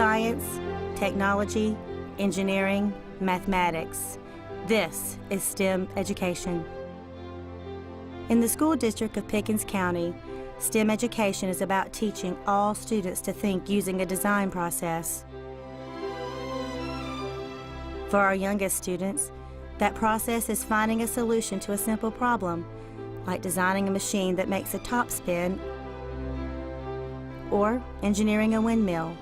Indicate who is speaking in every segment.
Speaker 1: science, technology, engineering, mathematics. This is STEM education. In the school district of Pickens County, STEM education is about teaching all students to think using a design process. For our youngest students, that process is finding a solution to a simple problem, like designing a machine that makes a top spin or engineering a windmill.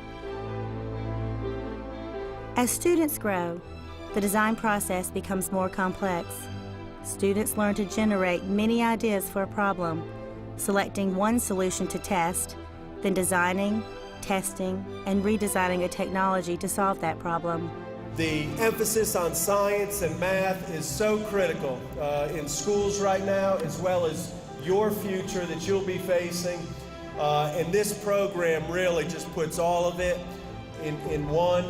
Speaker 1: As students grow, the design process becomes more complex. Students learn to generate many ideas for a problem, selecting one solution to test, then designing, testing, and redesigning a technology to solve that problem.
Speaker 2: The emphasis on science and math is so critical in schools right now, as well as your future that you'll be facing. And this program really just puts all of it in one,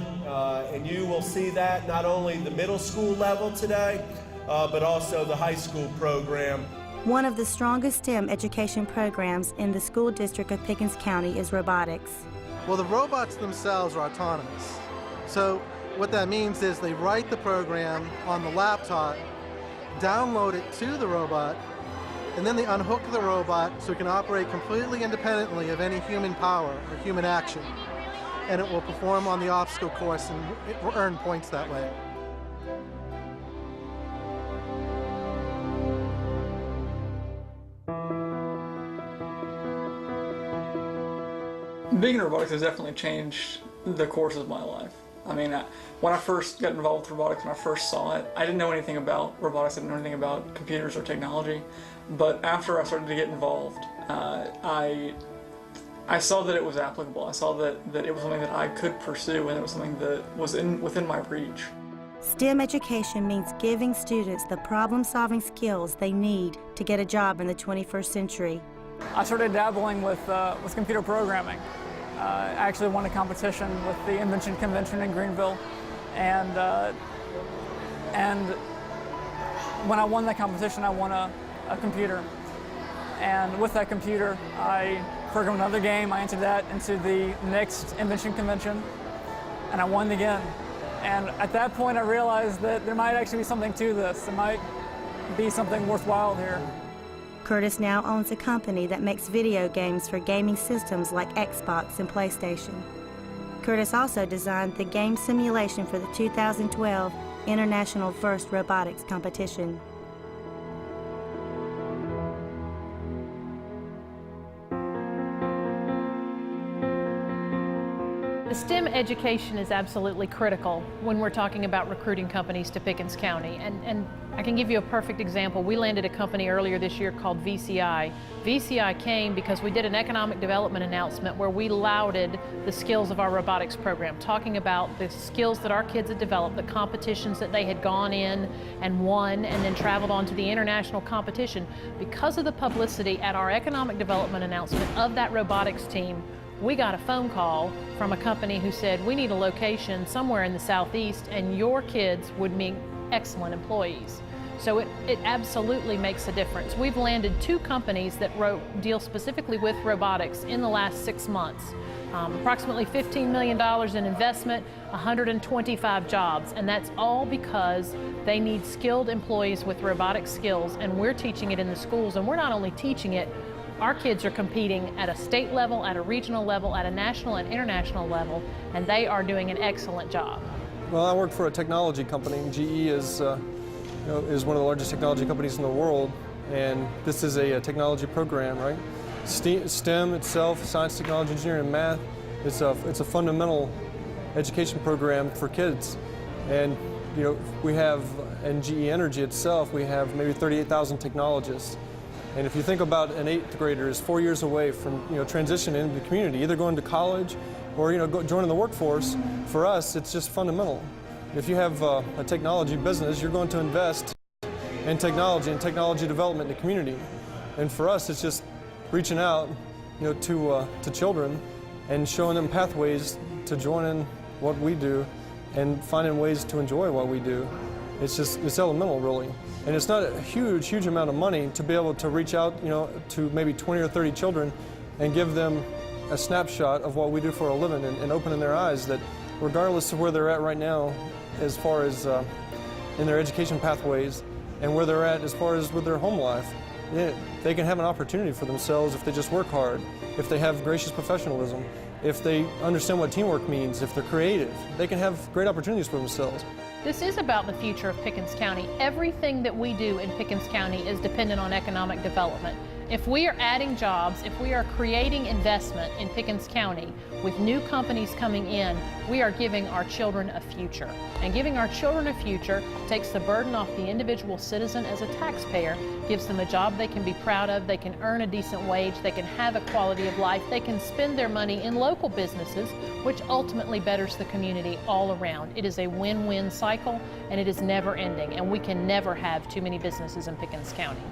Speaker 2: and you will see that not only the middle school level today, but also the high school program.
Speaker 1: One of the strongest STEM education programs in the school district of Pickens County is robotics.
Speaker 3: Well, the robots themselves are autonomous. So what that means is they write the program on the laptop, download it to the robot, and then they unhook the robot so it can operate completely independently of any human power or human action. And it will perform on the obstacle course and earn points that way.
Speaker 4: Being in robotics has definitely changed the course of my life. I mean, when I first got involved with robotics, when I first saw it, I didn't know anything about robotics, I didn't know anything about computers or technology. But after I started to get involved, I saw that it was applicable. I saw that it was something that I could pursue, and it was something that was within my reach.
Speaker 1: STEM education means giving students the problem-solving skills they need to get a job in the 21st century.
Speaker 4: I started dabbling with computer programming. I actually won a competition with the Invention Convention in Greenville, and when I won that competition, I won a computer. And with that computer, I programmed another game. I entered that into the next Invention Convention, and I won again. And at that point, I realized that there might actually be something to this. There might be something worthwhile here.
Speaker 1: Curtis now owns a company that makes video games for gaming systems like Xbox and PlayStation. Curtis also designed the game simulation for the 2012 International FIRST Robotics Competition.
Speaker 5: The STEM education is absolutely critical when we're talking about recruiting companies to Pickens County. And I can give you a perfect example. We landed a company earlier this year called VCI. VCI came because we did an economic development announcement where we lauded the skills of our robotics program, talking about the skills that our kids had developed, the competitions that they had gone in and won, and then traveled on to the international competition. Because of the publicity at our economic development announcement of that robotics team, we got a phone call from a company who said, we need a location somewhere in the southeast and your kids would make excellent employees. So it absolutely makes a difference. We've landed 2 companies that deal specifically with robotics in the last 6 months. Approximately $15 million in investment, 125 jobs, and that's all because they need skilled employees with robotic skills, and we're teaching it in the schools, and we're not only teaching it, our kids are competing at a state level, at a regional level, at a national and international level, and they are doing an excellent job.
Speaker 6: Well, I work for a technology company. GE is one of the largest technology companies in the world, and this is a technology program, right? STEM itself, science, technology, engineering, and math, it's a fundamental education program for kids. And we have, in GE Energy itself, we have maybe 38,000 technologists. And if you think about an 8th grader is 4 years away from transitioning into the community, either going to college or joining the workforce, for us it's just fundamental. If you have a technology business, you're going to invest in technology and technology development in the community. And for us, it's just reaching out to children and showing them pathways to join in what we do and finding ways to enjoy what we do. It's elemental, really. And it's not a huge amount of money to be able to reach out, to maybe 20 or 30 children and give them a snapshot of what we do for a living and opening their eyes that regardless of where they're at right now as far as in their education pathways and where they're at as far as with their home life, they can have an opportunity for themselves if they just work hard, if they have gracious professionalism, if they understand what teamwork means, if they're creative. They can have great opportunities for themselves.
Speaker 5: This is about the future of Pickens County. Everything that we do in Pickens County is dependent on economic development. If we are adding jobs, if we are creating investment in Pickens County with new companies coming in, we are giving our children a future. And giving our children a future takes the burden off the individual citizen as a taxpayer, gives them a job they can be proud of, they can earn a decent wage, they can have a quality of life, they can spend their money in local businesses, which ultimately betters the community all around. It is a win-win cycle, and it is never ending, and we can never have too many businesses in Pickens County.